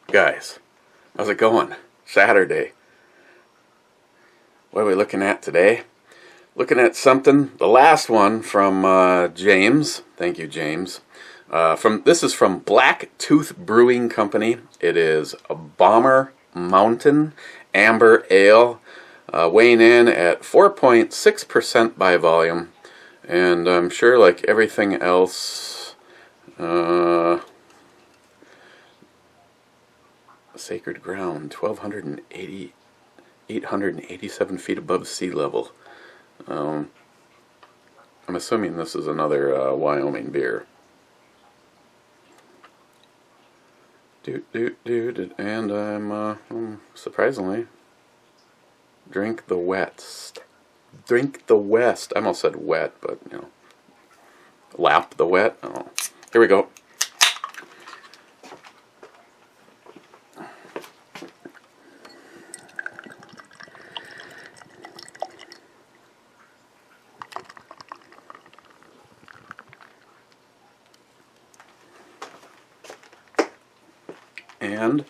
Guys, how's it going? Saturday. What are we looking at today? Looking at something, the last one from James. Thank you, James. This is from Black Tooth Brewing Company. It is a Bomber Mountain Amber Ale, weighing in at 4.6% by volume. And I'm sure, like everything else, sacred ground, 887 feet above sea level. I'm assuming this is another Wyoming beer. And I'm surprisingly, drink the West. Drink the West. I almost said wet, but you know, lap the wet. Oh, here we go. And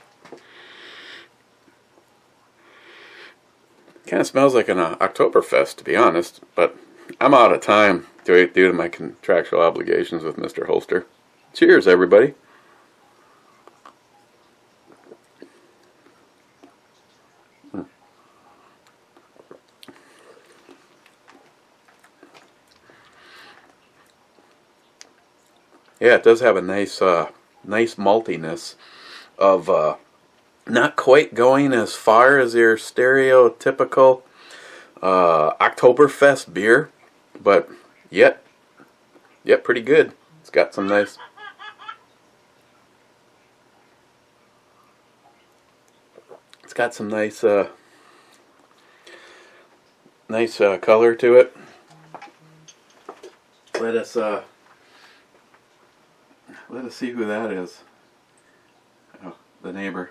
kind of smells like an Oktoberfest, to be honest, but I'm out of time due to my contractual obligations with Mr. Holster. Cheers, everybody. Yeah, it does have a nice maltiness of not quite going as far as your stereotypical Oktoberfest beer, but yet pretty good. It's got some nice nice color to it. Let us see who that is. Oh, the neighbor.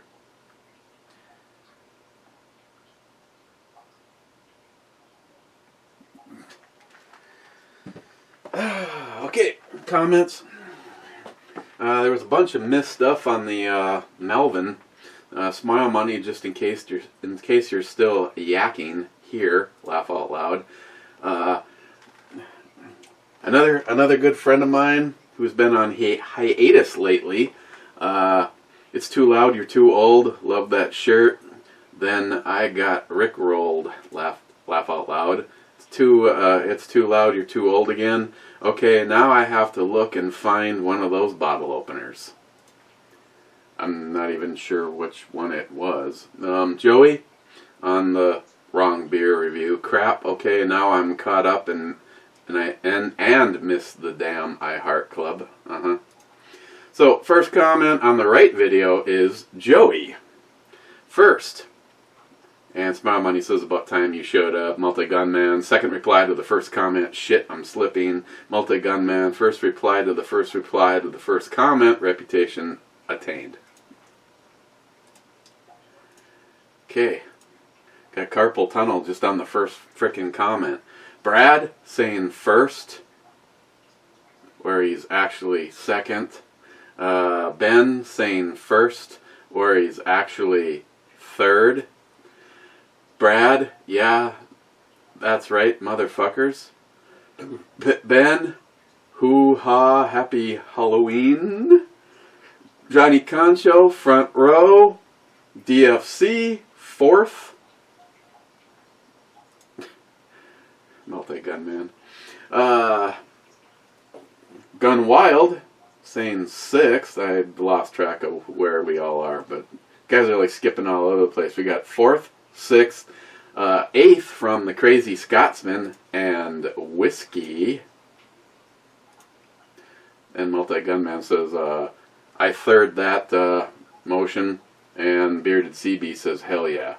Okay, comments. There was a bunch of missed stuff on the Melvin. Smile money, just in case you're still yakking here. Laugh out loud. Another good friend of mine who's been on hiatus lately. It's too loud, you're too old. Love that shirt. Then I got rickrolled. Laugh out loud. It's too loud, you're too old again. Okay, now I have to look and find one of those bottle openers. I'm not even sure which one it was. Joey, on the wrong beer review. Crap. Okay, now I'm caught up and missed the damn iHeart Club. So, first comment on the right video is Joey. First, and Smile Money says, about time you showed up. Multi-Gunman. Second reply to the first comment, shit, I'm slipping. Multi-Gunman. First reply to the first reply to the first comment, reputation attained. Okay. Got carpal tunnel just on the first frickin' comment. Brad saying first, where he's actually second. Ben saying first, where he's actually third. Brad, yeah, that's right, motherfuckers. Ben, hoo-ha, happy Halloween. Johnny Concho, front row. DFC, fourth. Multi-Gunman. Gun Wild saying sixth. I lost track of where we all are, but guys are like skipping all over the place. We got fourth, sixth, eighth from the Crazy Scotsman and Whiskey. And Multi-Gunman says, I third that motion. And Bearded CB says, hell yeah.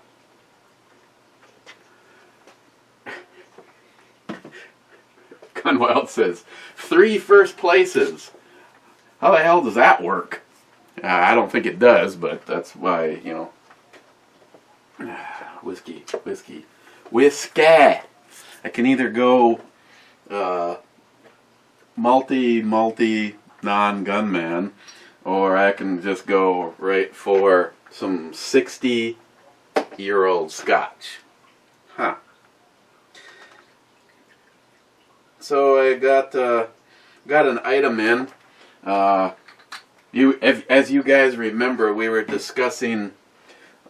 Gunwild says, 3 first places. How the hell does that work? I don't think it does, but that's why, you know, whiskey. Whiskey. I can either go multi non-gunman, or I can just go right for some 60-year-old Scotch. Huh. So I got an item in. As you guys remember, we were discussing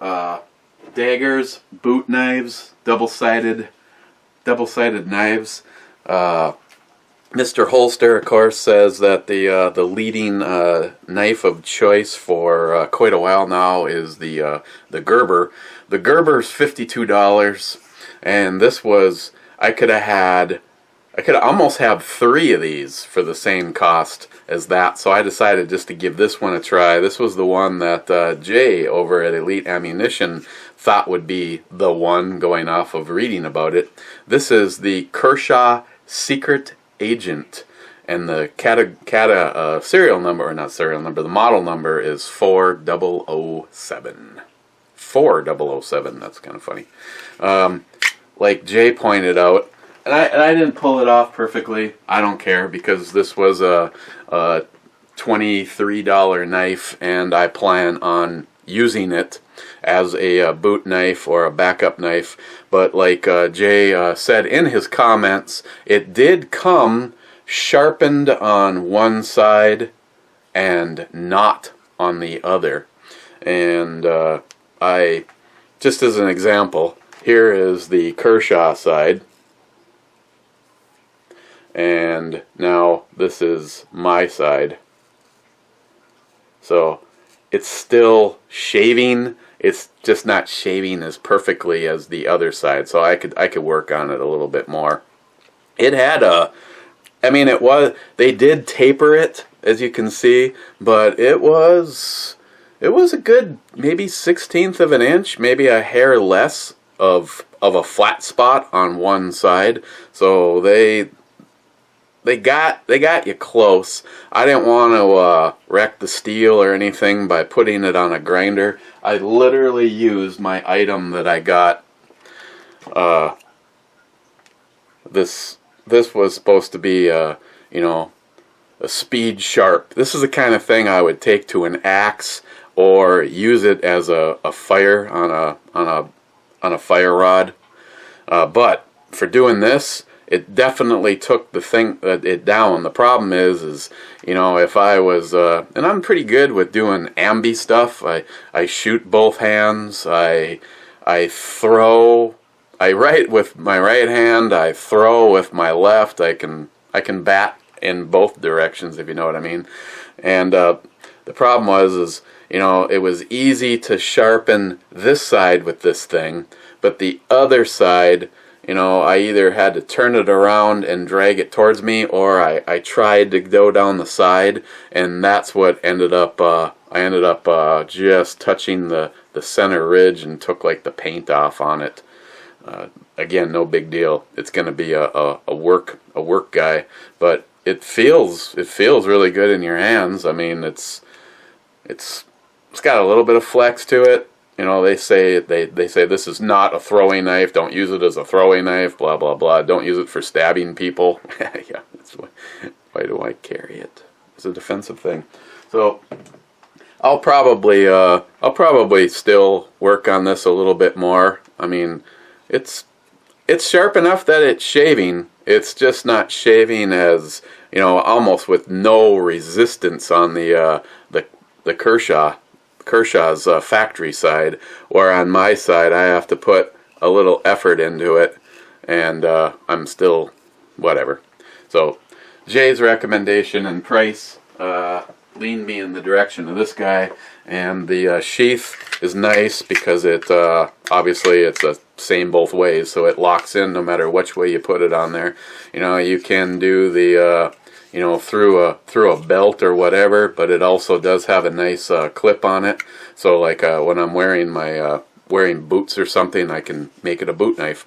daggers, boot knives, double-sided knives. Mr. Holster, of course, says that the leading knife of choice for quite a while now is the Gerber. The Gerber's $52, and this was I could almost have 3 of these for the same cost as that. So I decided just to give this one a try. This was the one that Jay over at Elite Ammunition thought would be the one, going off of reading about it. This is the Kershaw Secret Agent, and the serial number, or not serial number, the model number is 4007. 4007, that's kind of funny. Like Jay pointed out, and I didn't pull it off perfectly. I don't care, because this was a $23 knife, and I plan on using it as a boot knife or a backup knife. But like Jay said in his comments, it did come sharpened on one side and not on the other. And I, just as an example, here is the Kershaw side, and now this is my side. So it's still shaving. It's just not shaving as perfectly as the other side. So I could work on it a little bit more. It had they did taper it, as you can see, but it was a good maybe 1/16 of an inch, maybe a hair less of a flat spot on one side. So they got you close. I didn't want to wreck the steel or anything by putting it on a grinder. I literally used my item that I got. This was supposed to be a speed sharp. This is the kind of thing I would take to an axe, or use it as a fire on a fire rod. But for doing this, it definitely took it down. The problem is if I was, and I'm pretty good with doing ambi stuff. I shoot both hands. I throw. I write with my right hand. I throw with my left. I can bat in both directions, if you know what I mean. And the problem was it was easy to sharpen this side with this thing, but the other side, I either had to turn it around and drag it towards me, or I tried to go down the side, and that's what ended up, I ended up just touching the center ridge and took like the paint off on it. Again, no big deal. It's going to be a work guy, but it feels really good in your hands. I mean, it's got a little bit of flex to it. They say this is not a throwing knife. Don't use it as a throwing knife. Blah blah blah. Don't use it for stabbing people. Yeah, why do I carry it? It's a defensive thing. So I'll probably still work on this a little bit more. I mean, it's sharp enough that it's shaving. It's just not shaving as almost with no resistance on the Kershaw's factory side, or on my side I have to put a little effort into it, and I'm still whatever. So Jay's recommendation and price leaned me in the direction of this guy, and the sheath is nice because it obviously it's the same both ways, so it locks in no matter which way you put it on there. You can do the through a belt or whatever, but it also does have a nice clip on it. So like when I'm wearing my wearing boots or something, I can make it a boot knife.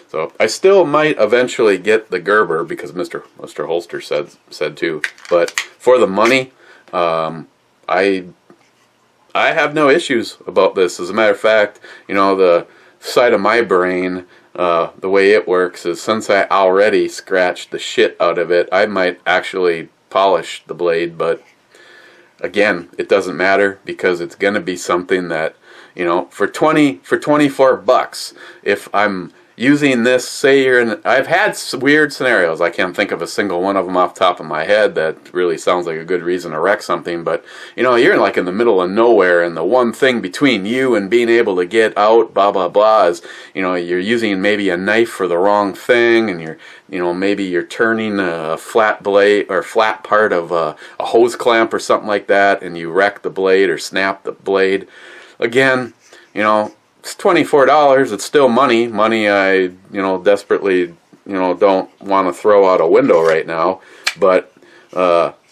So I still might eventually get the Gerber, because Mr. Holster said too. But for the money, I have no issues about this. As a matter of fact, the side of my brain, the way it works is, since I already scratched the shit out of it, I might actually polish the blade, but again, it doesn't matter, because it's going to be something that, you know, for 24 bucks, if I'm using this, say you're in, I've had weird scenarios, I can't think of a single one of them off the top of my head that really sounds like a good reason to wreck something, but, you know, you're like in the middle of nowhere, and the one thing between you and being able to get out, blah, blah, blah, is, you know, you're using maybe a knife for the wrong thing, and you're, you know, maybe you're turning a flat blade, or flat part of a hose clamp or something like that, and you wreck the blade or snap the blade. Again, you know, it's $24. It's still money. Money I, you know, desperately, you know, don't want to throw out a window right now. But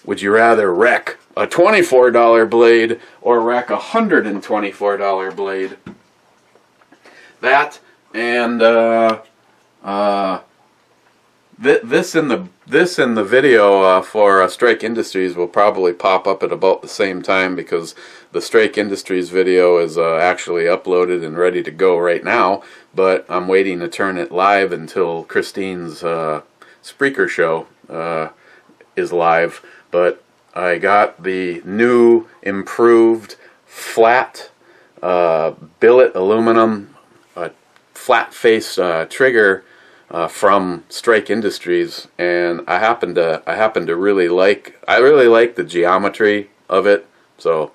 would you rather wreck a $24 blade or wreck a $124 blade? That and this in the video for Strike Industries will probably pop up at about the same time, because the Strike Industries video is actually uploaded and ready to go right now, but I'm waiting to turn it live until Christine's Spreaker show is live. But I got the new improved flat billet aluminum flat face trigger from Strike Industries, and I happen to really like the geometry of it. So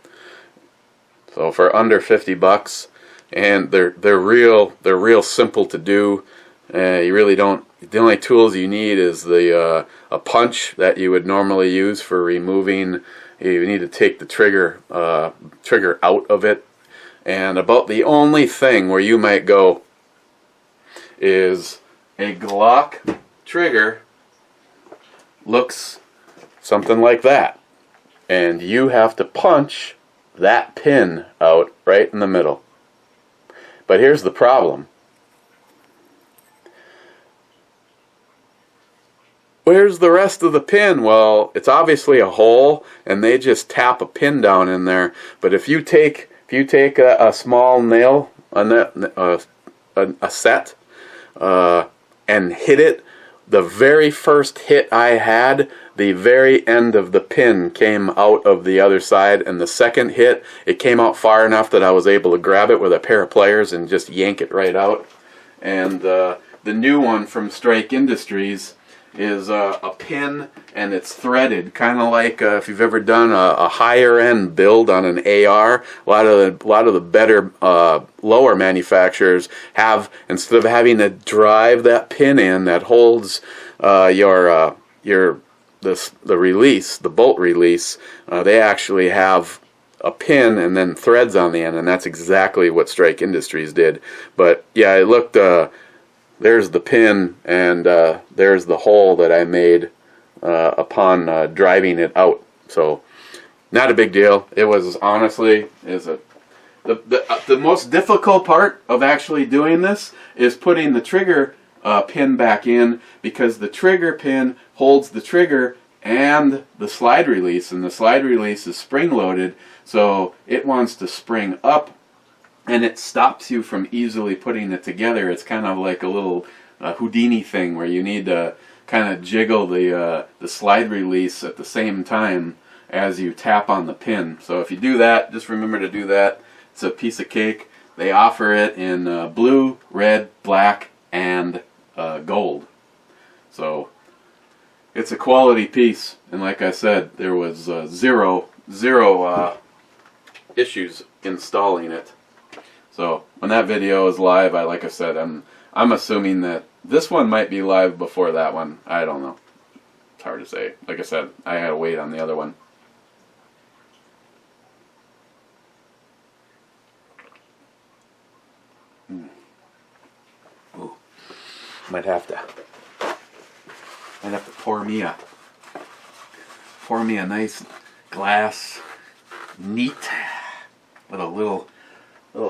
for under 50 bucks, and they're real simple to do. You really don't. The only tools you need is the a punch that you would normally use for removing. You need to take the trigger out of it, and about the only thing where you might go is a Glock trigger looks something like that, and you have to punch that pin out right in the middle. But here's the problem. Where's the rest of the pin? Well, it's obviously a hole, and they just tap a pin down in there. But if you take a small nail on that a set and hit it, the very first hit I had, the very end of the pin came out of the other side, and the second hit, it came out far enough that I was able to grab it with a pair of pliers and just yank it right out. And the new one from Strike Industries is a pin, and it's threaded, kind of like if you've ever done a higher end build on an AR. A lot of the better lower manufacturers have, instead of having to drive that pin in that holds the release, the bolt release, they actually have a pin and then threads on the end, and that's exactly what Strike Industries did. But yeah, it looked. There's the pin, and there's the hole that I made upon driving it out. So, not a big deal. It was honestly the most difficult part of actually doing this is putting the trigger pin back in, because the trigger pin holds the trigger and the slide release, and the slide release is spring loaded, so it wants to spring up, and it stops you from easily putting it together. It's kind of like a little Houdini thing where you need to kind of jiggle the slide release at the same time as you tap on the pin. So if you do that, just remember to do that. It's a piece of cake. They offer it in blue, red, black, and gold. So it's a quality piece, and like I said, there was zero issues installing it. So when that video is live, like I said, I'm assuming that this one might be live before that one. I don't know. It's hard to say. Like I said, I had to wait on the other one. Ooh. Might have to pour me a nice glass, neat, with a little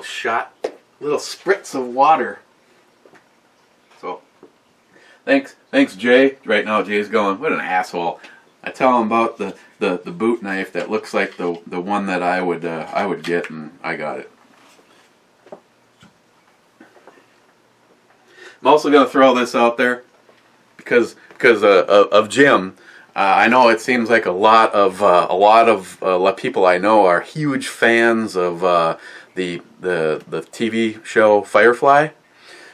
shot, little spritz of water. So, thanks Jay. Right now Jay's going, what an asshole. I tell him about the boot knife that looks like the one that I would get, and I got it. I'm also going to throw this out there because of Jim. I know it seems like a lot of people I know are huge fans of the TV show Firefly.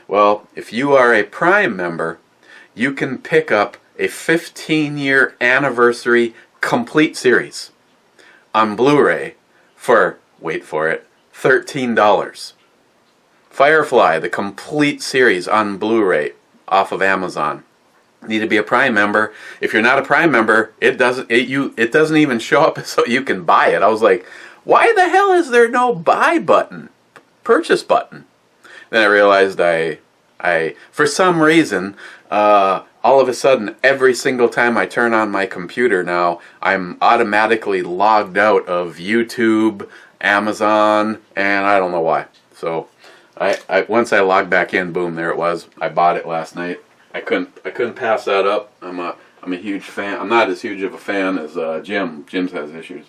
Well, if you are a Prime member, you can pick up a 15-year anniversary complete series on Blu-ray for, wait for it, $13. Firefly, the complete series on Blu-ray off of Amazon. You need to be a Prime member. If you're not a Prime member, it doesn't even show up so you can buy it. I was like, why the hell is there no buy button, purchase button? Then I realized I for some reason, all of a sudden, every single time I turn on my computer now, I'm automatically logged out of YouTube, Amazon, and I don't know why. So, once I logged back in, boom, there it was. I bought it last night. I couldn't pass that up. I'm a huge fan. I'm not as huge of a fan as Jim. Jim has issues.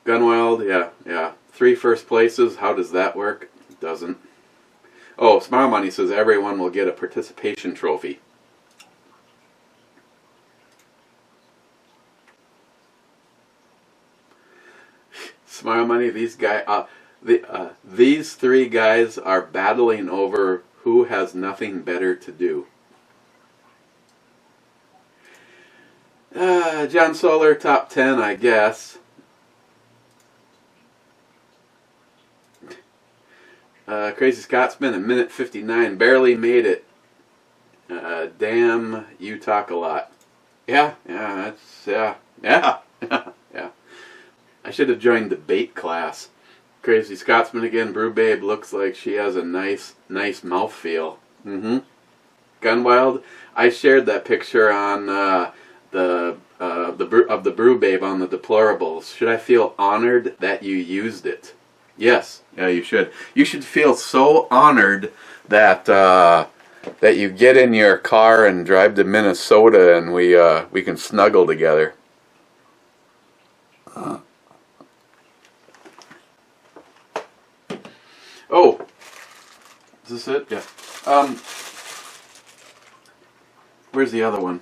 Gunwild, yeah. 3 first places. How does that work? It doesn't. Oh, Smile Money says everyone will get a participation trophy. Smile Money, these three guys are battling over who has nothing better to do. John Solar, top 10, I guess. Crazy Scotsman, a minute 59, barely made it. Damn, you talk a lot. Yeah. I should have joined debate class. Crazy Scotsman again. Brew Babe looks like she has a nice mouthfeel. Gunwild. I shared that picture on the Brew Babe on the deplorables. Should I feel honored that you used it? Yes. Yeah, you should. You should feel so honored that that you get in your car and drive to Minnesota and we can snuggle together. Oh, is this it? Yeah. Where's the other one?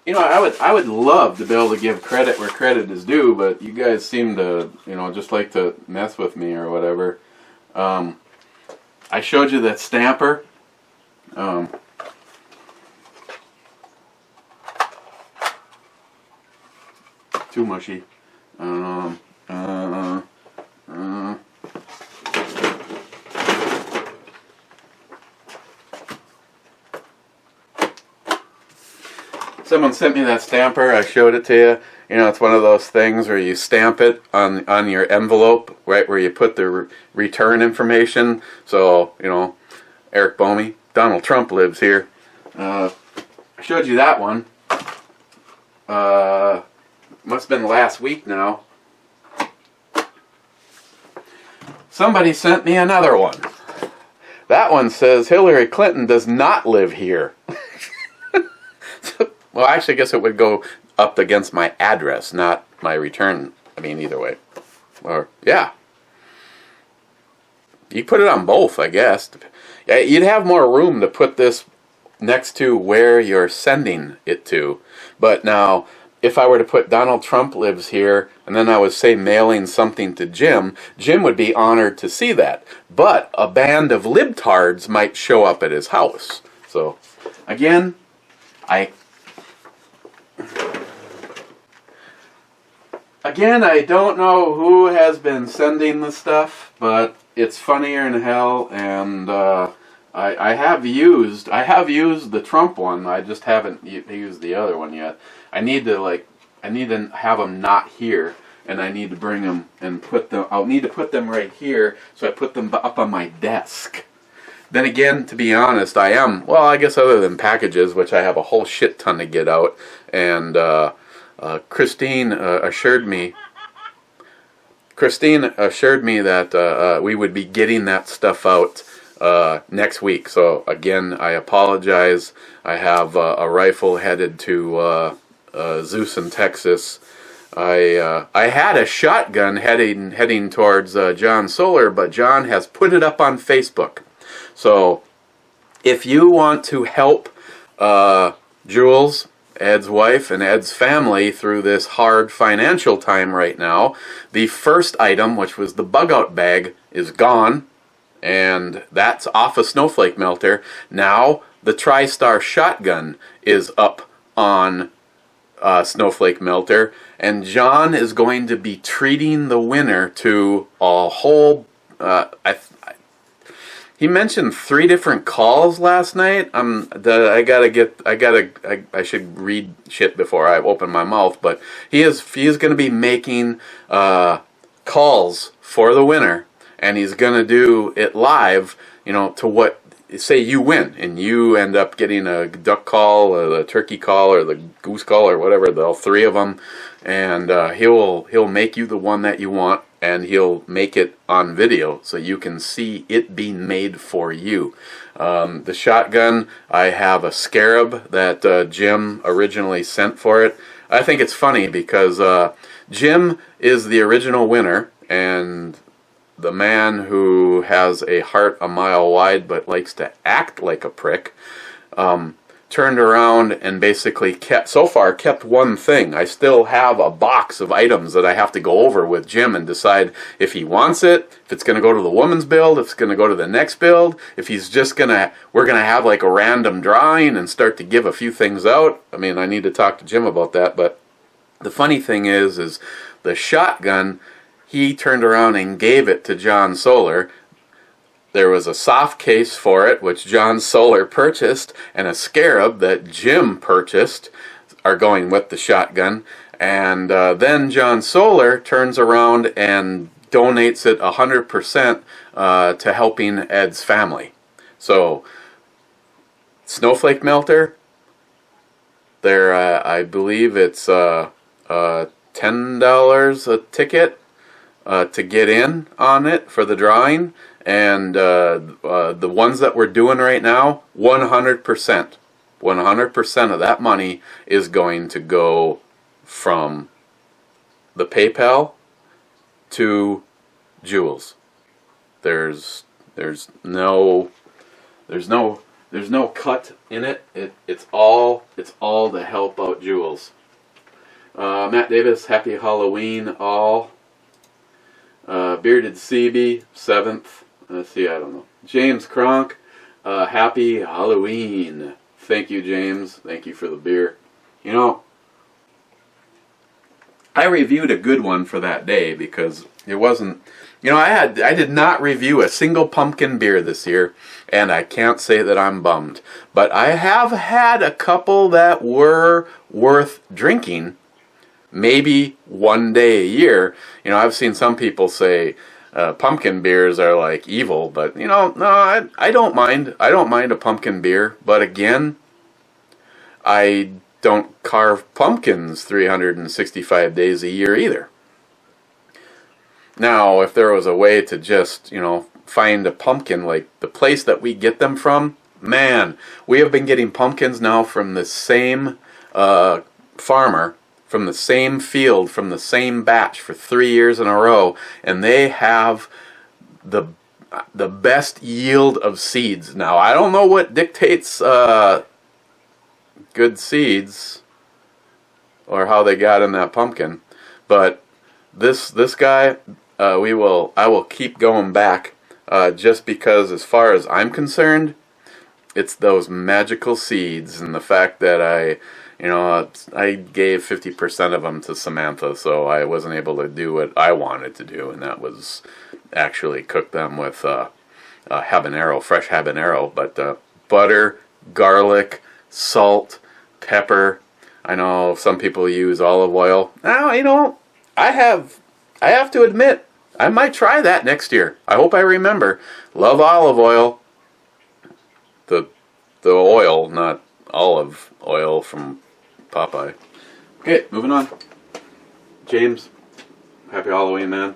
You know, I would love to be able to give credit where credit is due, but you guys seem to, just like to mess with me or whatever. I showed you that stamper. Too mushy. Someone sent me that stamper. I showed it to you. It's one of those things where you stamp it on your envelope, right where you put the return information. So, Eric Bomey, Donald Trump lives here. I showed you that one. Must have been last week now. Somebody sent me another one. That one says Hillary Clinton does not live here. Well, actually, I guess it would go up against my address, not my return. I mean, either way. Or, yeah. You put it on both, I guess. Yeah, you'd have more room to put this next to where you're sending it to. But now, if I were to put Donald Trump lives here, and then I was, say, mailing something to Jim, Jim would be honored to see that. But a band of libtards might show up at his house. So, again, I don't know who has been sending the stuff, but it's funnier than hell, and I have used the Trump one. I just haven't used the other one yet. I need to have them not here, and I need to bring them and put them. I'll need to put them right here, so I put them up on my desk. Then again, to be honest, I guess other than packages, which I have a whole shit ton to get out, and Christine assured me that we would be getting that stuff out next week. So again, I apologize. I have a rifle headed to Zeus in Texas I had a shotgun heading towards John Solar, but John has put it up on Facebook. So if you want to help Jules, Ed's wife, and Ed's family through this hard financial time right now, the first item, which was the bug out bag, is gone, and that's off of Snowflake Melter. Now the TriStar shotgun is up on Snowflake Melter, and John is going to be treating the winner to a whole he mentioned 3 different calls last night. I should read shit before I open my mouth, but he is going to be making calls for the winner, and he's going to do it live, to what, say you win and you end up getting a duck call or the turkey call or the goose call or whatever, all 3 of them, and he'll make you the one that you want, and he'll make it on video so you can see it being made for you. The shotgun, I have a Scarab that Jim originally sent for it. I think it's funny because Jim is the original winner, and the man who has a heart a mile wide but likes to act like a prick, turned around and basically kept one thing. I still have a box of items that I have to go over with Jim and decide if he wants it, if it's going to go to the woman's build, if it's going to go to the next build, if he's just we're going to have like a random drawing and start to give a few things out. I mean, I need to talk to Jim about that, but the funny thing is the shotgun, he turned around and gave it to John Solar. There was a soft case for it, which John Solar purchased, and a Scarab that Jim purchased are going with the shotgun. And then John Solar turns around and donates it 100% to helping Ed's family. So, Snowflake Melter, I believe it's $10 a ticket to get in on it for the drawing. And the ones that we're doing right now, 100% of that money is going to go from the PayPal to Jules. There's no cut in it. It's all to help out Jules. Matt Davis, happy Halloween all. Bearded CB, 7th. Let's see, I don't know. James Kronk, happy Halloween. Thank you, James. Thank you for the beer. I reviewed a good one for that day because it wasn't, I did not review a single pumpkin beer this year, and I can't say that I'm bummed. But I have had a couple that were worth drinking, maybe one day a year. I've seen some people say pumpkin beers are like evil, but no, I don't mind. I don't mind a pumpkin beer, but again, I don't carve pumpkins 365 days a year either. Now, if there was a way to just, find a pumpkin like the place that we get them from, man, we have been getting pumpkins now from the same farmer, from the same field, from the same batch for 3 years in a row, and they have the best yield of seeds. Now, I don't know what dictates good seeds or how they got in that pumpkin, but this guy, I will keep going back just because, as far as I'm concerned, it's those magical seeds and the fact that I gave 50% of them to Samantha, so I wasn't able to do what I wanted to do, and that was actually cook them with habanero, fresh habanero, but butter, garlic, salt, pepper. I know some people use olive oil. Now, I have to admit, I might try that next year. I hope I remember. Love olive oil. The oil, not olive oil from Popeye. Okay, moving on. James, happy Halloween, man.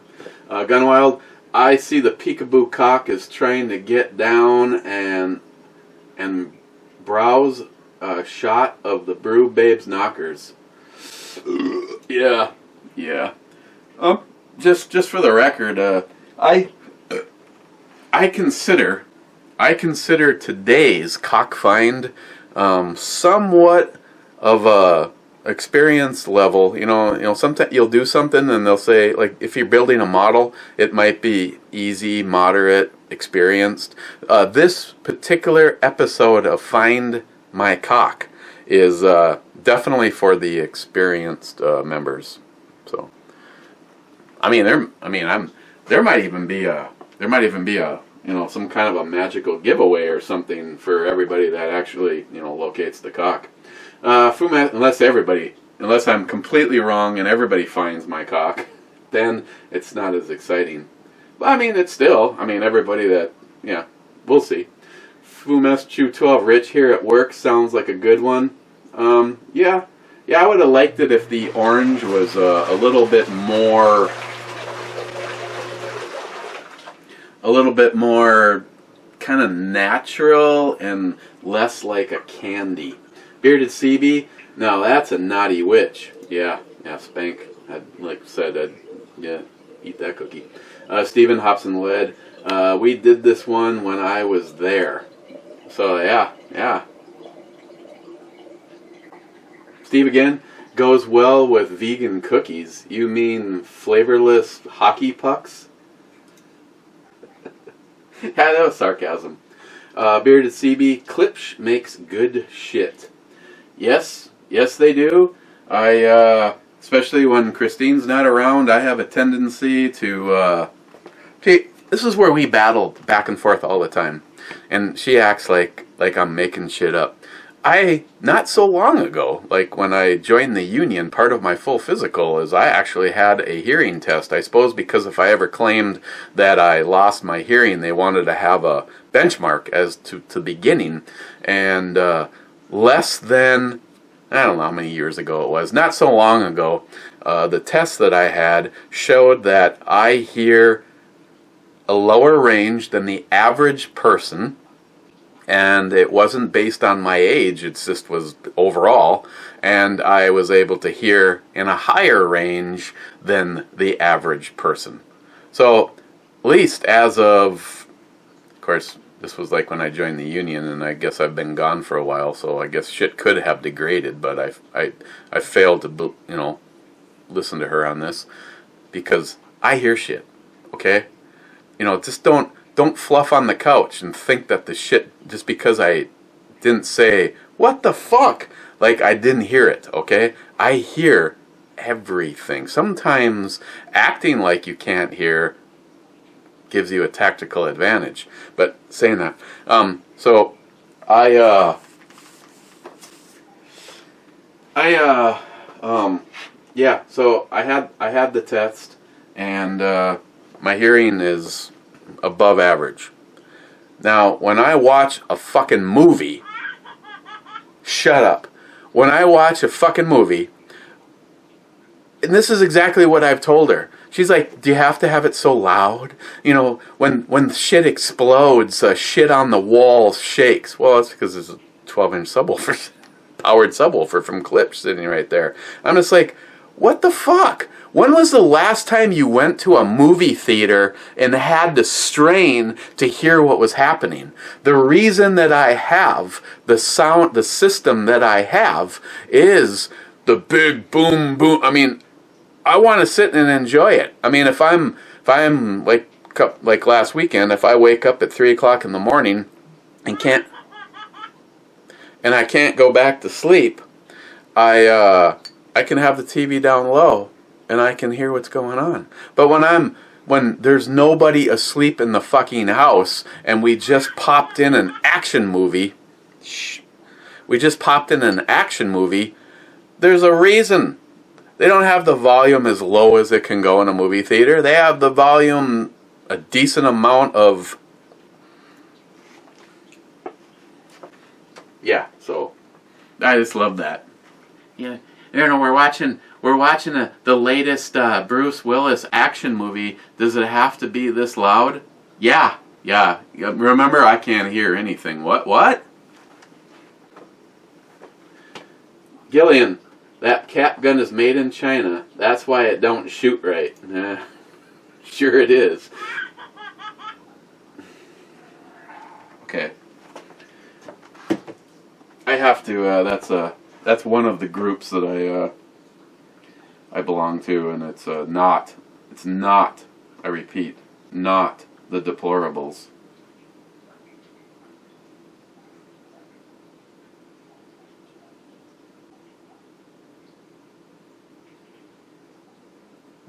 Gunwild, I see the peekaboo cock is trying to get down and browse a shot of the Brew Babes knockers. Yeah, Yeah. Just for the record, I consider today's cock find somewhat of a experience level. You know, sometimes you'll do something and they'll say, like, if you're building a model, it might be easy, moderate, experienced. This particular episode of Find My Cock is definitely for the experienced members. So, there might even be a some kind of a magical giveaway or something for everybody that actually locates the cock. Unless I'm completely wrong and everybody finds my cock, then it's not as exciting. But it's still, everybody that, we'll see. Fumes Chew 12 Rich here at work sounds like a good one. Yeah, I would have liked it if the orange was a little bit more kind of natural and less like a candy. Bearded CB, now that's a naughty witch. Yeah, Spank. I'd eat that cookie. Steven Hobson Lead, we did this one when I was there. So yeah. Steve again, goes well with vegan cookies. You mean flavorless hockey pucks? Yeah, that was sarcasm. Bearded CB, Klipsch makes good shit. Yes, they do. Especially when Christine's not around, I have a tendency to, this is where we battled back and forth all the time. And she acts like I'm making shit up. Not so long ago, like when I joined the union, part of my full physical is I actually had a hearing test. I suppose because if I ever claimed that I lost my hearing, they wanted to have a benchmark as to the beginning. And less than, I don't know how many years ago it was, not so long ago, the test that I had showed that I hear a lower range than the average person. And it wasn't based on my age, it just was overall. And I was able to hear in a higher range than the average person. So, at least as of course, this was like when I joined the union, and I guess I've been gone for a while, so I guess shit could have degraded, but I failed to, listen to her on this, because I hear shit, okay? Just don't fluff on the couch and think that the shit, just because I didn't say, what the fuck? Like, I didn't hear it, okay? I hear everything. Sometimes acting like you can't hear gives you a tactical advantage. But saying that, so I had the test, and my hearing is above average. Now, when I watch a fucking movie, shut up. When I watch a fucking movie, and this is exactly what I've told her. She's like, do you have to have it so loud? When shit explodes, shit on the wall shakes. Well, that's because there's a 12-inch subwoofer, powered subwoofer from Klipsch sitting right there. I'm just like, what the fuck? When was the last time you went to a movie theater and had to strain to hear what was happening? The reason that I have the system that I have is the big boom boom. I want to sit and enjoy it. If I'm like last weekend, if I wake up at 3 o'clock in the morning and I can't go back to sleep, I can have the TV down low and I can hear what's going on. But when there's nobody asleep in the fucking house and we just popped in an action movie, there's a reason. They don't have the volume as low as it can go in a movie theater. They have the volume a decent amount of. Yeah, so I just love that. Yeah, we're watching the latest Bruce Willis action movie. Does it have to be this loud? Yeah. Remember, I can't hear anything. What? Gillian, That cap gun is made in China. That's why it don't shoot right. Sure it is. Okay. I have to. That's one of the groups that I belong to, and it's not. It's not. I repeat, not the deplorables.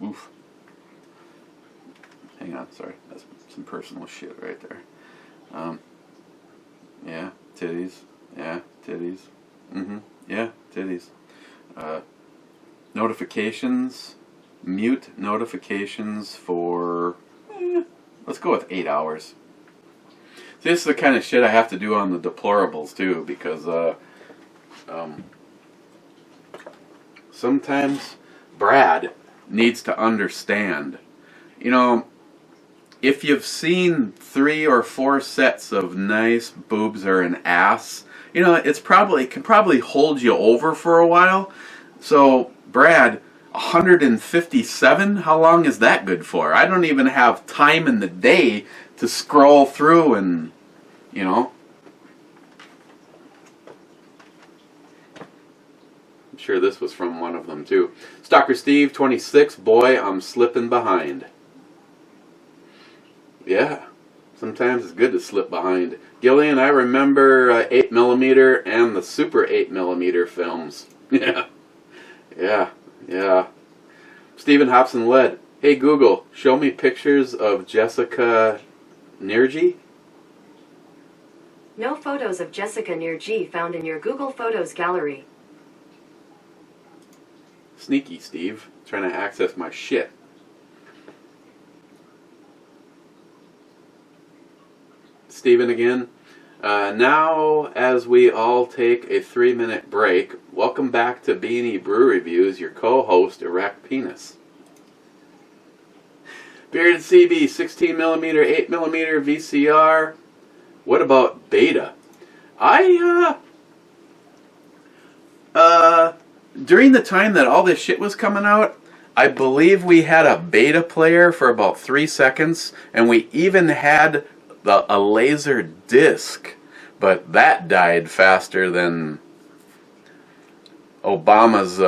Oof. Hang on, sorry. That's some personal shit right there. Yeah, titties. Yeah, titties. Yeah, titties. Notifications. Mute notifications for, let's go with 8 hours. See, this is the kind of shit I have to do on the deplorables too, because sometimes Brad needs to understand. You know, if you've seen 3 or 4 sets of nice boobs or an ass, you know, it can probably hold you over for a while. So, Brad, 157? How long is that good for? I don't even have time in the day to scroll through and, you know. I'm sure this was from one of them too. Stalker Steve, 26. Boy, I'm slipping behind. Yeah, sometimes it's good to slip behind. Gillian, I remember 8mm and the Super 8mm films. Yeah. Stephen Hobson Led. Hey Google, show me pictures of Jessica Nirji. No photos of Jessica Nirji found in your Google Photos gallery. Sneaky Steve, trying to access my shit. Stephen again. Now, as we all take a 3-minute break, welcome back to BandEBrewReviews, your co-host, Erect Penis. Bearded CB, 16mm, 8mm VCR. What about beta? During the time that all this shit was coming out, I believe we had a beta player for about 3 seconds, and we even had a laser disc, but that died faster than Obama's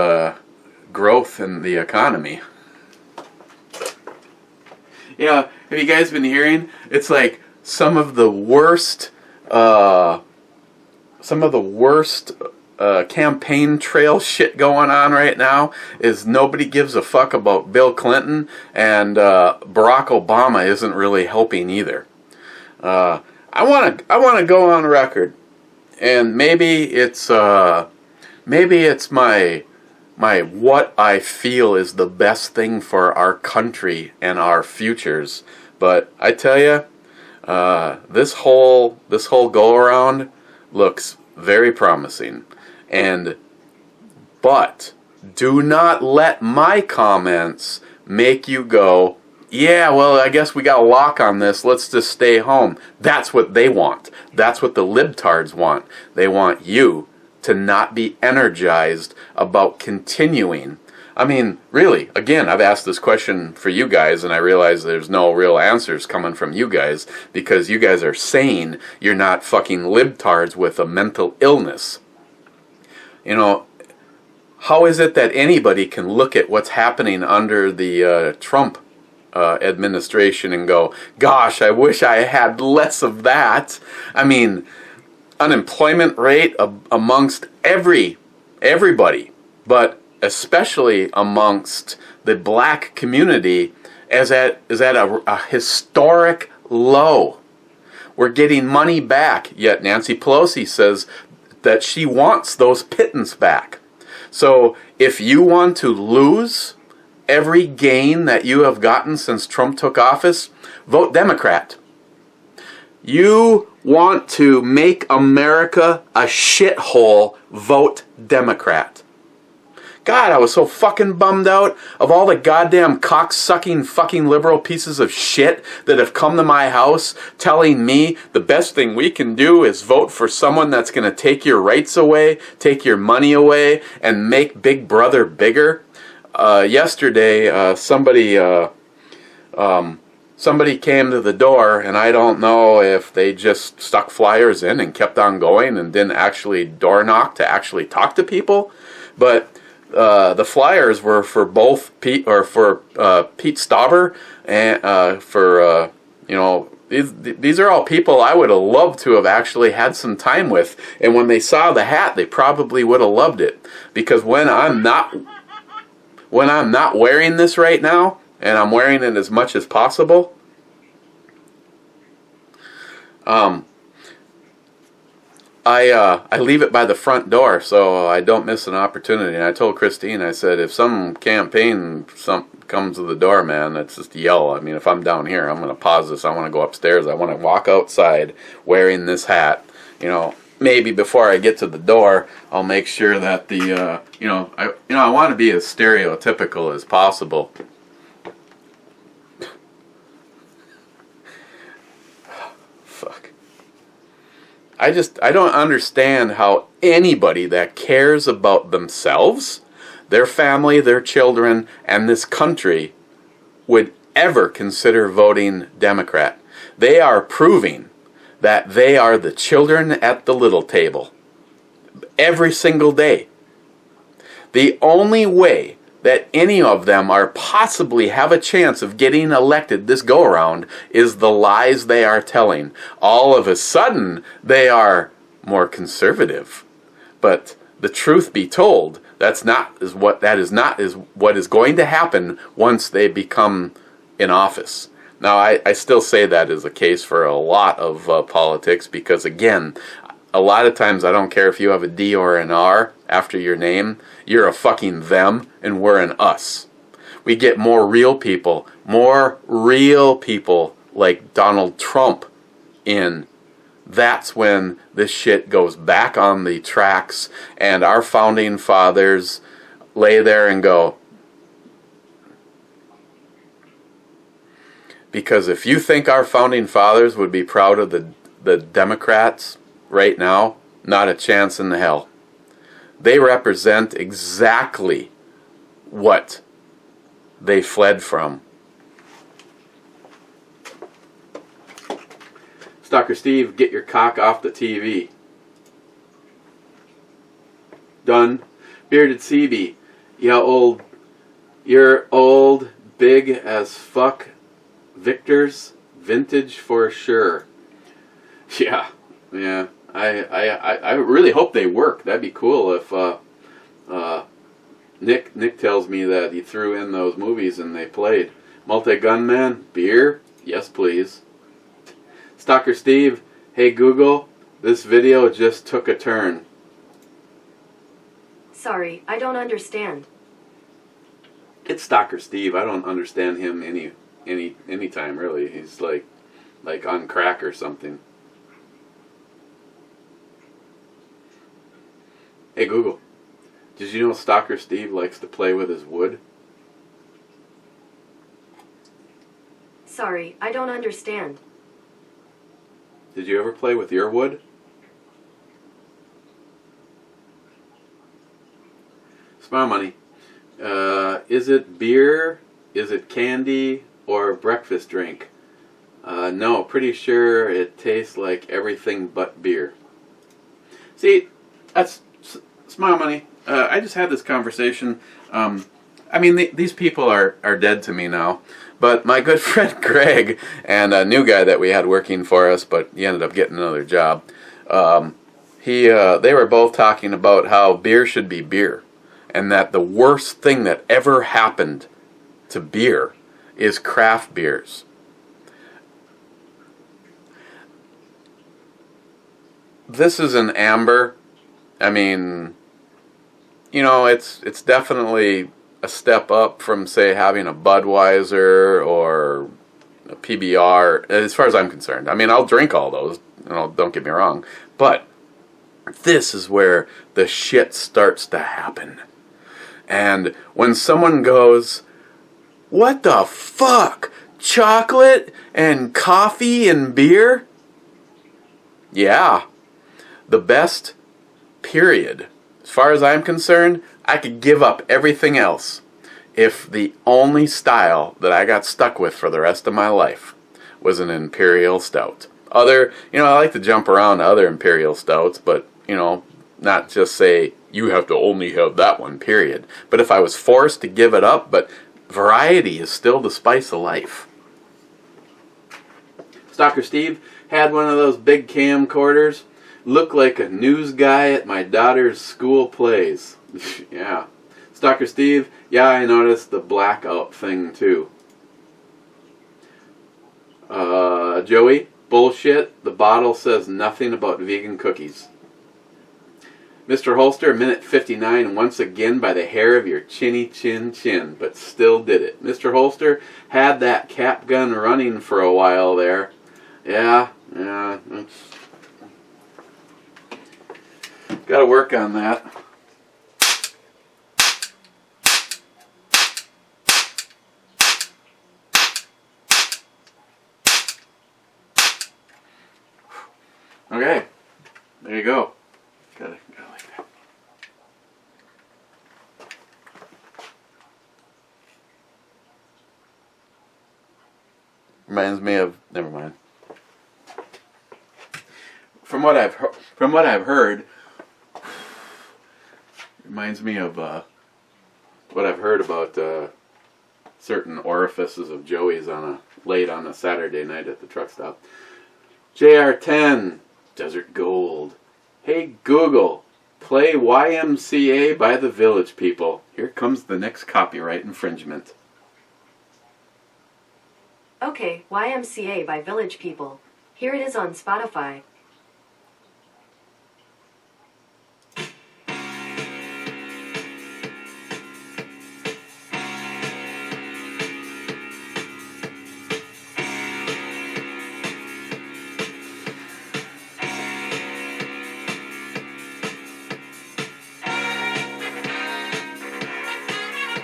growth in the economy. Yeah, have you guys been hearing? It's like some of the worst campaign trail shit going on right now is nobody gives a fuck about Bill Clinton, and Barack Obama isn't really helping either. I want to go on record, and maybe it's my what I feel is the best thing for our country and our futures. But I tell you, this whole go around looks very promising. But do not let my comments make you go, yeah, well, I guess we got a lock on this, let's just stay home. That's what they want. That's what the libtards want. They want you to not be energized about continuing. I mean, really, again, I've asked this question for you guys, and I realize there's no real answers coming from you guys, because you guys are sane. You're not fucking libtards with a mental illness. You know, how is it that anybody can look at what's happening under the Trump administration and go, gosh, I wish I had less of that? I mean, unemployment rate amongst everybody, but especially amongst the black community is at a historic low. We're getting money back, yet Nancy Pelosi says that she wants those pittance back. So if you want to lose every gain that you have gotten since Trump took office, vote Democrat. You want to make America a shithole, vote Democrat. God, I was so fucking bummed out of all the goddamn cock-sucking fucking liberal pieces of shit that have come to my house telling me the best thing we can do is vote for someone that's going to take your rights away, take your money away, and make Big Brother bigger. Yesterday, somebody came to the door, and I don't know if they just stuck flyers in and kept on going and didn't actually door knock to actually talk to people, but the flyers were for both Pete Stauber and for these are all people I would have loved to have actually had some time with, and when they saw the hat, they probably would have loved it, because when I'm not wearing this right now, and I'm wearing it as much as possible, I leave it by the front door so I don't miss an opportunity. And I told Christine, I said, if some campaign comes to the door, man, that's just yell. I mean, if I'm down here, I'm going to pause this. I want to go upstairs. I want to walk outside wearing this hat. Maybe before I get to the door, I'll make sure that I want to be as stereotypical as possible. Fuck. I don't understand how anybody that cares about themselves, their family, their children, and this country would ever consider voting Democrat. They are proving that they are the children at the little table every single day. The only way that any of them are possibly have a chance of getting elected this go-around is the lies they are telling. All of a sudden, they are more conservative. But the truth be told, that is what is going to happen once they become in office. Now, I still say that is the case for a lot of politics, because, again, a lot of times I don't care if you have a D or an R after your name. You're a fucking them, and we're an us. We get more real people like Donald Trump in. That's when this shit goes back on the tracks, and our founding fathers lay there and go, because if you think our founding fathers would be proud of the Democrats right now, not a chance in the hell. They represent exactly what they fled from. Stalker Steve, get your cock off the TV. Done. Bearded CB, you're old, big as fuck. Victor's vintage for sure. Yeah. I really hope they work. That'd be cool if Nick tells me that he threw in those movies and they played. Multi-Gunman, beer? Yes, please. Stalker Steve, hey Google, this video just took a turn. Sorry, I don't understand. It's Stalker Steve. I don't understand him any time really. He's like on crack or something. Hey Google, did you know Stalker Steve likes to play with his wood? Sorry, I don't understand. Did you ever play with your wood? Smile money. Is it beer? Is it candy? Or breakfast drink? No, pretty sure it tastes like everything but beer. See, that's smile money. I just had this conversation. These people are dead to me now. But my good friend Greg and a new guy that we had working for us, but he ended up getting another job. They were both talking about how beer should be beer, and that the worst thing that ever happened to beer is craft beers. This is an amber. It's definitely a step up from, say, having a Budweiser or a PBR, as far as I'm concerned. I'll drink all those, don't get me wrong, but this is where the shit starts to happen. And when someone goes, "What the fuck? Chocolate and coffee and beer?" Yeah, the best, period. As far as I'm concerned, I could give up everything else if the only style that I got stuck with for the rest of my life was an imperial stout. I like to jump around to other imperial stouts, but, not just say, you have to only have that one, period. But if I was forced to give it up, but variety is still the spice of life. Stalker Steve had one of those big camcorders. Looked like a news guy at my daughter's school plays. Yeah. Stalker Steve, yeah, I noticed the blackout thing too. Joey, bullshit. The bottle says nothing about vegan cookies. Mr. Holster, minute 59, once again by the hair of your chinny chin, but still did it. Mr. Holster had that cap gun running for a while there. Yeah, gotta work on that. Okay, there you go. Gotta like that. Reminds me of, never mind. From what I've heard, reminds me of what I've heard about certain orifices of Joey's late on a Saturday night at the truck stop. JR10, Desert Gold. Hey Google, play YMCA by the Village People. Here comes the next copyright infringement. Okay, YMCA by Village People. Here it is on Spotify.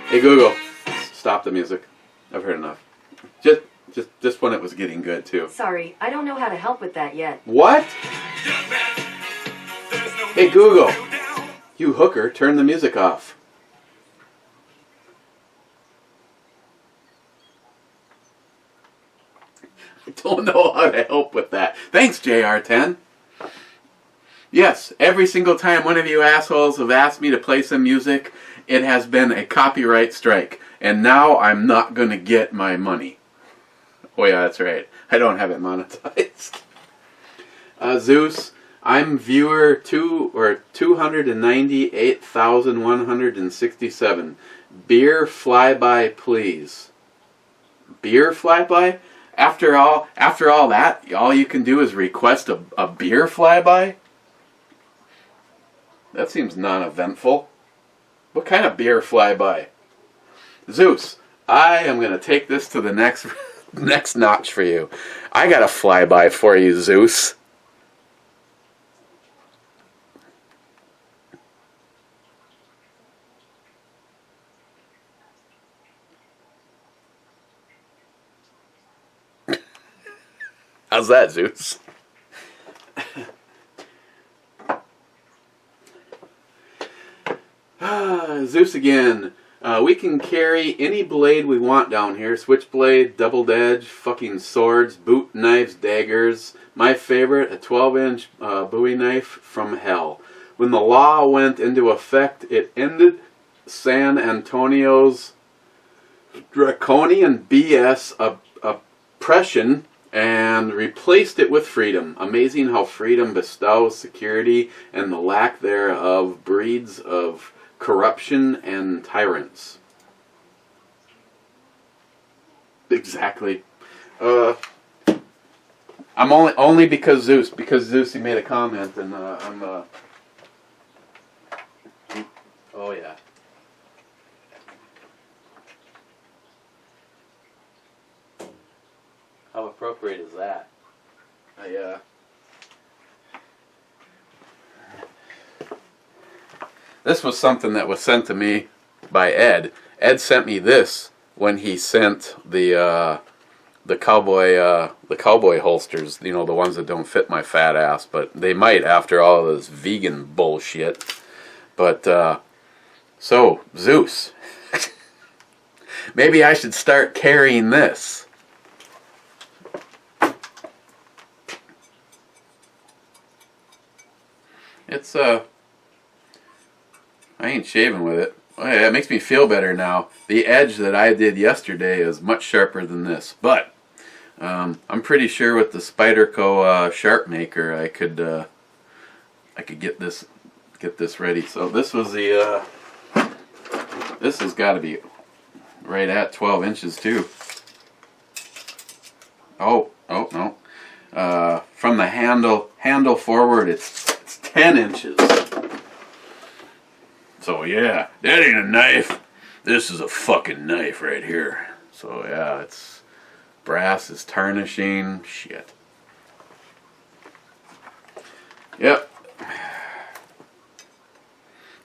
Hey Google, stop the music. I've heard enough. Just when it was getting good too. Sorry, I don't know how to help with that yet. What? Hey Google, you hooker, turn the music off. I don't know how to help with that. Thanks, JR10. Yes, every single time one of you assholes have asked me to play some music, it has been a copyright strike. And now I'm not going to get my money. Oh yeah, that's right. I don't have it monetized. Zeus, I'm viewer 298,167. Beer flyby, please. Beer flyby? After all that, all you can do is request a beer flyby? That seems non-eventful. What kind of beer flyby? Zeus, I am going to take this to the next notch for you. I got a flyby for you, Zeus. How's that, Zeus? Zeus again. We can carry any blade we want down here. Switchblade, double edge, fucking swords, boot knives, daggers. My favorite, a 12-inch Bowie knife from hell. When the law went into effect, it ended San Antonio's draconian BS oppression and replaced it with freedom. Amazing how freedom bestows security and the lack thereof breeds of corruption and tyrants. Exactly. I'm only because Zeus he made a comment and I'm oh yeah. How appropriate is that? This was something that was sent to me by Ed. Ed sent me this when he sent the cowboy holsters, you know, the ones that don't fit my fat ass, but they might after all this vegan bullshit. But so Zeus, maybe I should start carrying this. It's I ain't shaving with it. Oh, yeah, it makes me feel better now. The edge that I did yesterday is much sharper than this, but I'm pretty sure with the Spyderco sharp maker I could get this ready. So this was the this has got to be right at 12 inches too. Oh no. From the handle forward, it's 10 inches. So yeah, that ain't a knife. This is a fucking knife right here. So yeah, it's brass is tarnishing. Shit. Yep.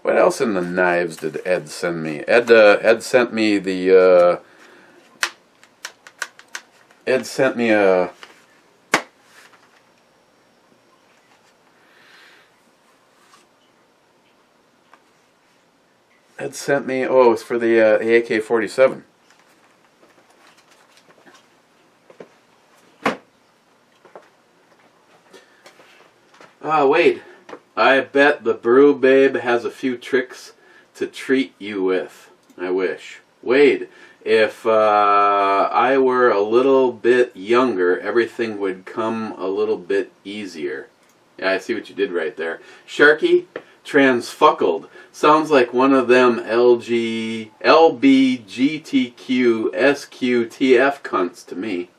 What else in the knives did Ed send me? Ed sent me the Ed sent me a Ed sent me, oh, it's for the AK-47. Wade, I bet the Brew Babe has a few tricks to treat you with. I wish. Wade, if I were a little bit younger, everything would come a little bit easier. Yeah, I see what you did right there. Sharky, transfuckled. Sounds like one of them LBGTQ SQTF cunts to me.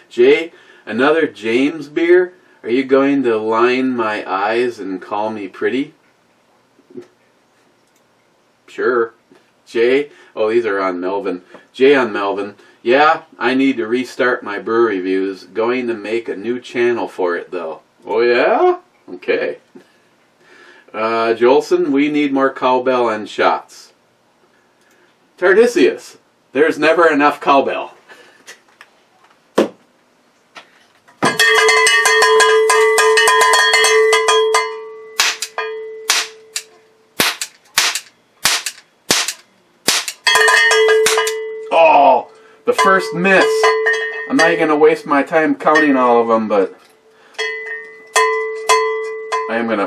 Jay, another James beer? Are you going to line my eyes and call me pretty? Sure. Jay, oh, these are on Melvin. Jay on Melvin. Yeah, I need to restart my brew reviews. Going to make a new channel for it, though. Oh, yeah? Okay. Jolson, we need more cowbell and shots. Tardisius, there's never enough cowbell. Oh, the first miss. I'm not even going to waste my time counting all of them, but I am going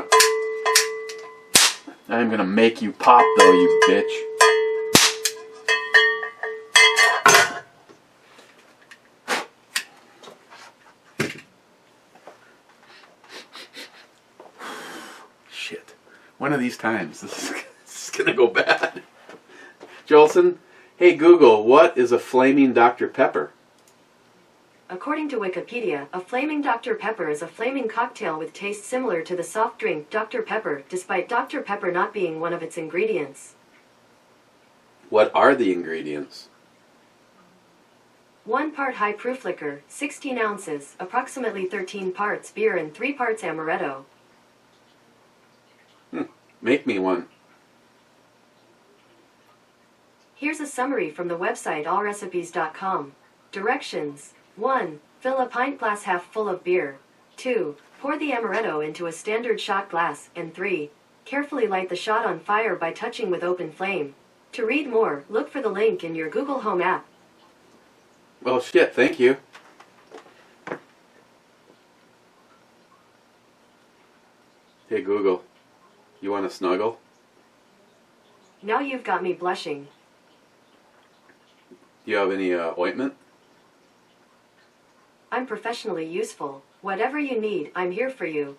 to make you pop, though, you bitch. Shit. One of these times, this is going to go bad. Jolson, hey Google, what is a flaming Dr. Pepper? According to Wikipedia, a flaming Dr. Pepper is a flaming cocktail with taste similar to the soft drink Dr. Pepper, despite Dr. Pepper not being one of its ingredients. What are the ingredients? 1 part high-proof liquor, 16 ounces, approximately 13 parts beer and 3 parts amaretto. Make me one. Here's a summary from the website allrecipes.com. Directions. 1. Fill a pint glass half full of beer. 2. Pour the amaretto into a standard shot glass. And 3. Carefully light the shot on fire by touching with open flame. To read more, look for the link in your Google Home app. Well, shit, thank you. Hey Google, you want to snuggle? Now you've got me blushing. Do you have any ointment? I'm professionally useful. Whatever you need, I'm here for you.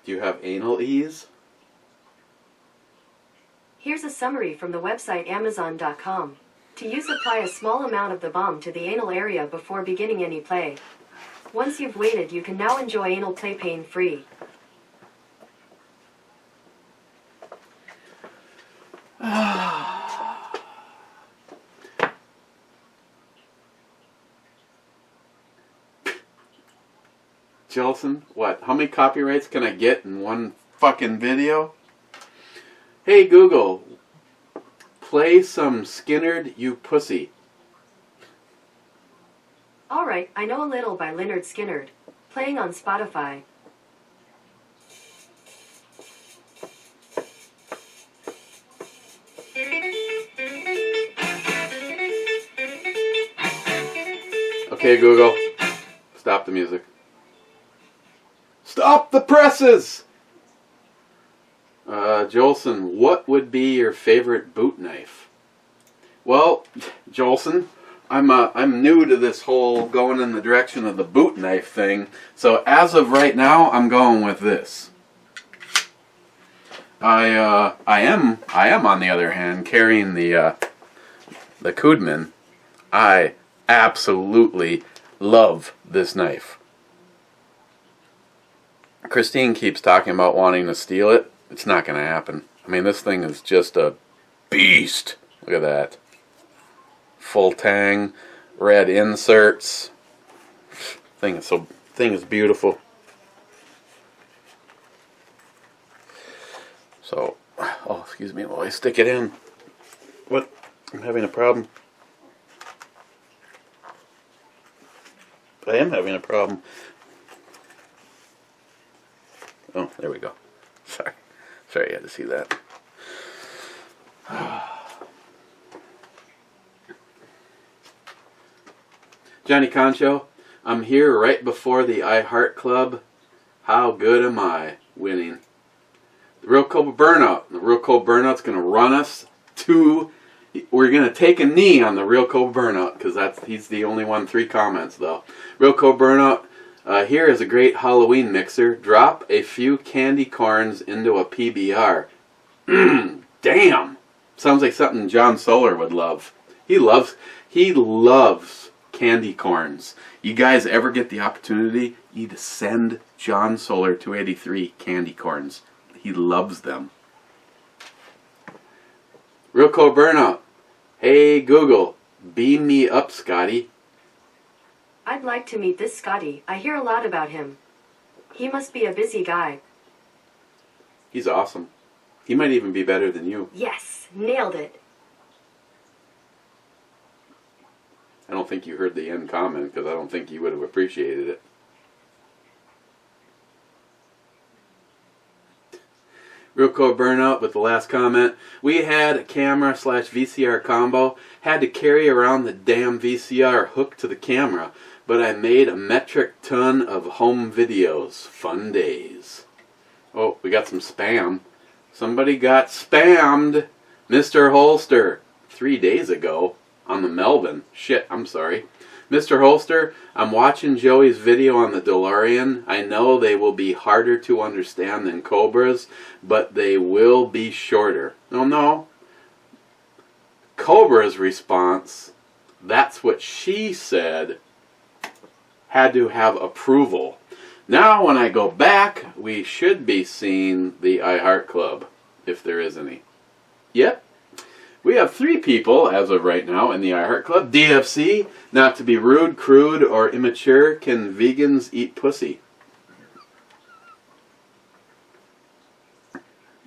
Do you have anal ease? Here's a summary from the website Amazon.com. To use, apply a small amount of the balm to the anal area before beginning any play. Once you've waited, you can now enjoy anal play pain-free. Jelson, what? How many copyrights can I get in one fucking video? Hey Google, Play some Skinnerd, you pussy. Alright, I Know a Little by Lynyrd Skynyrd. Playing on Spotify. Okay, Google. Stop the music. Stop the presses! Jolson, what would be your favorite boot knife? Well, Jolson, I'm new to this whole going in the direction of the boot knife thing. So as of right now, I'm going with this. I am on the other hand carrying the Kudman. I absolutely love this knife. Christine keeps talking about wanting to steal it. It's not going to happen. I mean, this thing is just a beast. Look at that. Full tang, red inserts. Thing is beautiful. So, oh, excuse me while I stick it in. What? I'm having a problem. I am having a problem. Oh, there we go. Sorry, you had to see that. Johnny Concho, I'm here right before the iHeart Club. How good am I winning? The Real Cobra Burnout. The Real Cobra Burnout's going to run us to... We're going to take a knee on the Real Cobra Burnout because he's the only one. 3 comments, though. Real Cobra Burnout. Here is a great Halloween mixer. Drop a few candy corns into a PBR. Damn! Sounds like something John Solar would love. He loves candy corns. You guys ever get the opportunity, you need to send John Solar 283 candy corns. He loves them. Real Cold Burnout. Hey Google, beam me up, Scotty. I'd like to meet this Scotty. I hear a lot about him. He must be a busy guy. He's awesome. He might even be better than you. Yes, nailed it. I don't think you heard the end comment because I don't think you would have appreciated it. Real Cold Burnout with the last comment. We had a camera/VCR combo. Had to carry around the damn VCR hooked to the camera. But I made a metric ton of home videos. Fun days. Oh, we got some spam. Somebody got spammed. Mr. Holster. 3 days ago on the Melvin. Shit, I'm sorry. Mr. Holster, I'm watching Joey's video on the DeLorean. I know they will be harder to understand than Cobra's, but they will be shorter. Oh no. Cobra's response, that's what she said, had to have approval. Now when I go back, we should be seeing the iHeart Club, if there is any. Yep. We have 3 people, as of right now, in the iHeart Club. DFC, not to be rude, crude, or immature, can vegans eat pussy?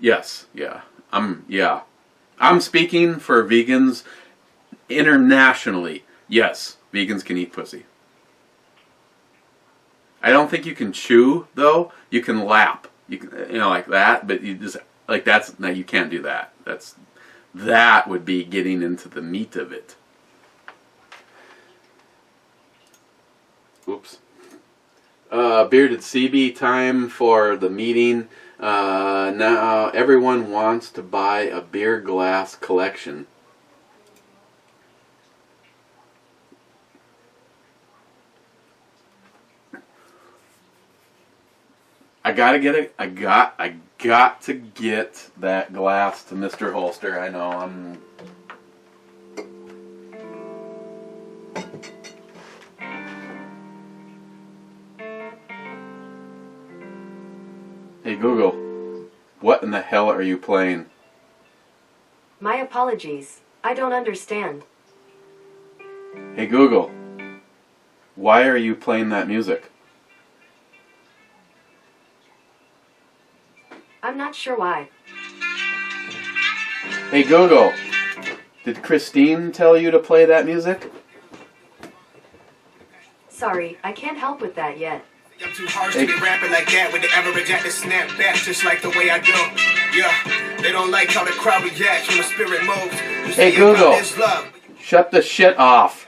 Yes, yeah. I'm speaking for vegans internationally. Yes, vegans can eat pussy. I don't think you can chew, though. You can lap. You can, like that, but you just, no, you can't do that. That would be getting into the meat of it. Oops. Bearded CB time for the meeting. Now everyone wants to buy a beer glass collection. I got to get that glass to Mr. Holster. I know I'm... Hey Google, what in the hell are you playing? My apologies. I don't understand. Hey Google, why are you playing that music? I'm not sure why. Hey Google, Did Christine tell you to play that music? Sorry, I can't help with that yet. I'm too harsh to be rapping like that with the ever rejected snap back just like the way I do. Yeah, they don't like how the crowd reacts when the spirit moves. Hey Google, shut the shit off.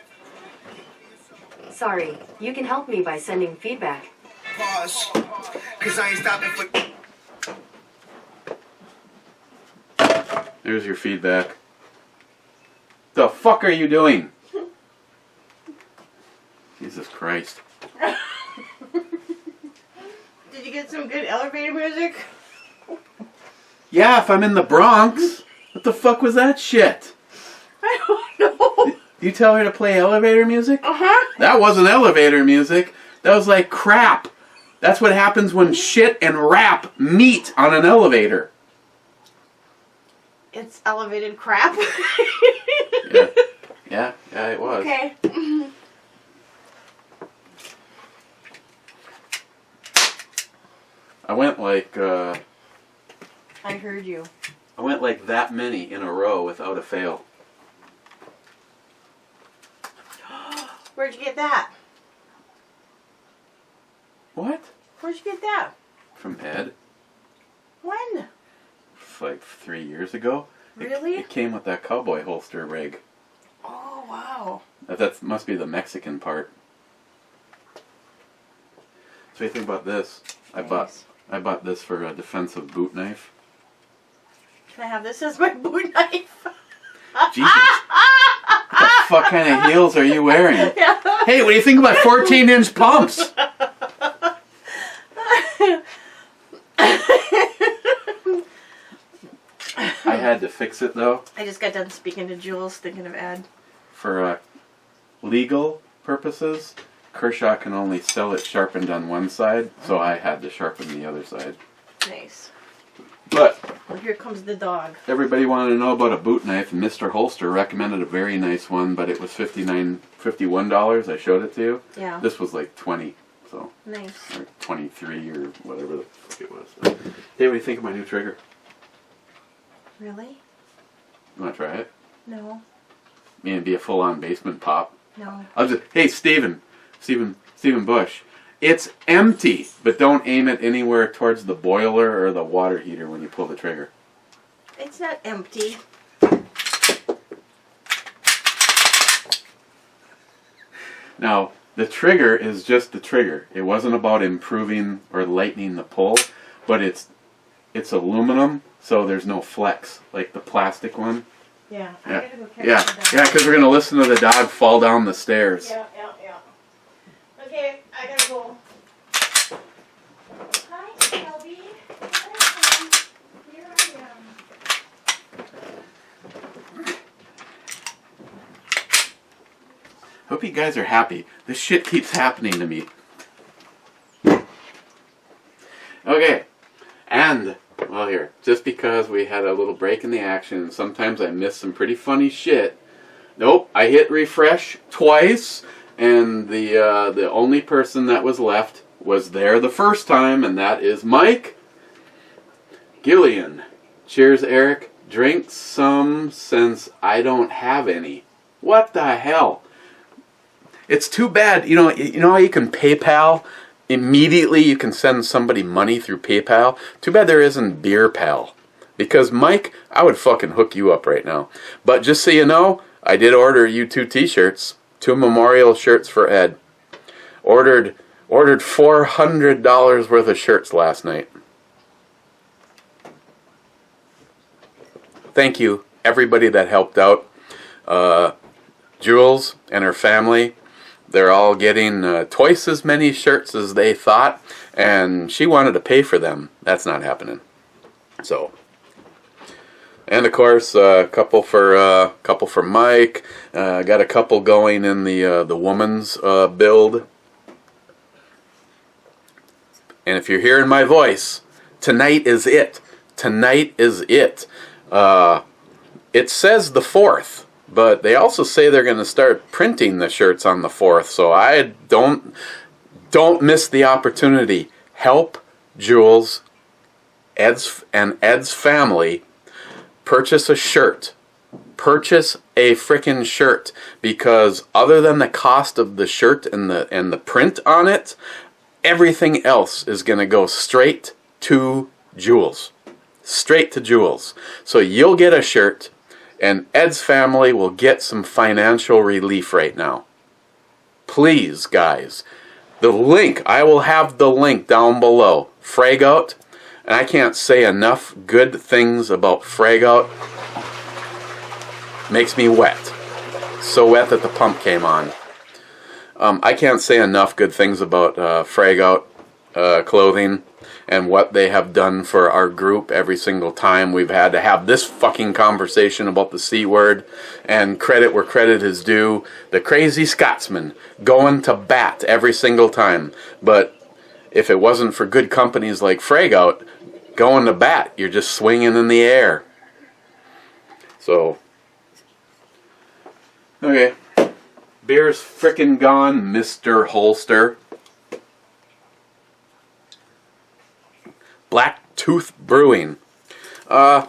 Sorry, you can help me by sending feedback. Pause, cause I ain't stopping for... There's your feedback. The fuck are you doing? Jesus Christ. Did you get some good elevator music? Yeah, if I'm in the Bronx. What the fuck was that shit? I don't know. You tell her to play elevator music? Uh-huh. That wasn't elevator music. That was like crap. That's what happens when shit and rap meet on an elevator. It's elevated crap. Yeah, it was. Okay. I went like I heard you. I went like that many in a row without a fail. Where'd you get that? What? Where'd you get that? From Ed? When? It's like 3 years ago. Really? It came with that cowboy holster rig. Oh, wow. That must be the Mexican part. So what do you think about this? Nice. I bought this for a defensive boot knife. Can I have this as my boot knife? Jesus. What the fuck kind of heels are you wearing? Yeah. Hey, what do you think about 14-inch pumps? I had to fix it though. I just got done speaking to Jules, thinking of Ed. For legal purposes, Kershaw can only sell it sharpened on one side, so I had to sharpen the other side. Nice. But Well, here comes the dog. everybody wanted to know about a boot knife, and Mr. Holster recommended a very nice one, but it was $51. I showed it to you. Yeah. This was like 20, so Nice. or 23 or whatever the fuck it was. Hey, what do you think of my new trigger? Really? You want to try it? No. Me and be a full-on basement pop. No. I'll just, hey, Stephen Bush, it's empty, but don't aim it anywhere towards the boiler or the water heater when you pull the trigger. It's not empty. Now, the trigger is just the trigger. It wasn't about improving or lightening the pull, but it's aluminum, so there's no flex like the plastic one. Yeah. I Yeah, gotta go catch yeah, the dog. yeah, because we're gonna listen to the dog fall down the stairs. Yeah. Okay, I gotta go. Hi, Shelby. Here I am. Hope you guys are happy. This shit keeps happening to me. Okay, and, well here, just because we had a little break in the action, and sometimes I miss some pretty funny shit, nope, I hit refresh twice, and the only person that was left was there the first time, and that is Mike Gillian. Cheers, Eric. Drink some since I don't have any. What the hell? It's too bad. You know how you can PayPal? Immediately you can send somebody money through PayPal? Too bad there isn't Beer Pal. Because, Mike, I would fucking hook you up right now. But just so you know, I did order you 2 t-shirts. 2 memorial shirts for Ed. Ordered $400 worth of shirts last night. Thank you, everybody that helped out. Jules and her family, they're all getting twice as many shirts as they thought, and she wanted to pay for them. That's not happening. So, and of course, a couple for Mike. Got a couple going in the woman's build. And if you're hearing my voice, tonight is it. Tonight is it. It says the 4th. But they also say they're going to start printing the shirts on the 4th, so I don't miss the opportunity. Help Jules, Ed's family purchase a shirt purchase a frickin' shirt, because other than the cost of the shirt and the print on it, everything else is going to go straight to Jules. Straight to Jules. So you'll get a shirt, and Ed's family will get some financial relief right now. Please, guys. The link, I will have the link down below. Frag Out. And I can't say enough good things about Frag Out. Makes me wet. So wet that the pump came on. I can't say enough good things about Frag Out Clothing and what they have done for our group every single time we've had to have this fucking conversation about the C word. And credit where credit is due. The crazy Scotsman going to bat every single time. But if it wasn't for good companies like Frag Out going to bat, you're just swinging in the air. So, okay. Beer's frickin' gone, Mr. Holster. Black Tooth Brewing. You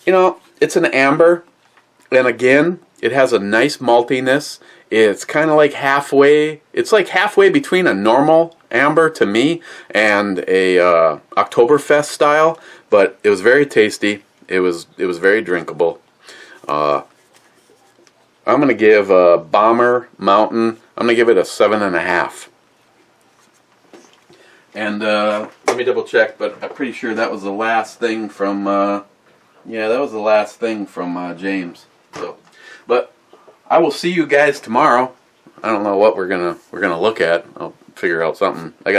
know, it's an amber, and again, it has a nice maltiness. It's kind of like halfway. It's like halfway between a normal amber to me and a Oktoberfest style, but it was very tasty. It was very drinkable. I'm gonna give Bomber Mountain. I'm gonna give it a 7.5. And let me double check, but I'm pretty sure that was the last thing from. Yeah, that was the last thing from James. So, but I will see you guys tomorrow. I don't know what we're gonna look at. I'll figure out something. I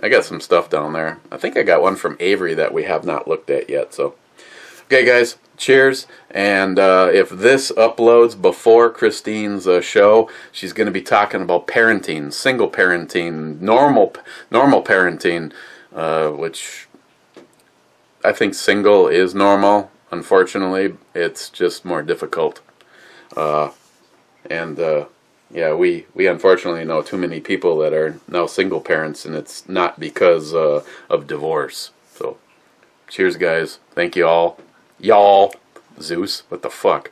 got some stuff down there. I think I got one from Avery that we have not looked at yet. So, okay, guys. Cheers, and if this uploads before Christine's show, she's going to be talking about parenting, single parenting, normal parenting, which I think single is normal. Unfortunately, it's just more difficult. Yeah, we unfortunately know too many people that are now single parents, and it's not because of divorce. So, cheers, guys. Thank you all. Y'all. Zeus, what the fuck?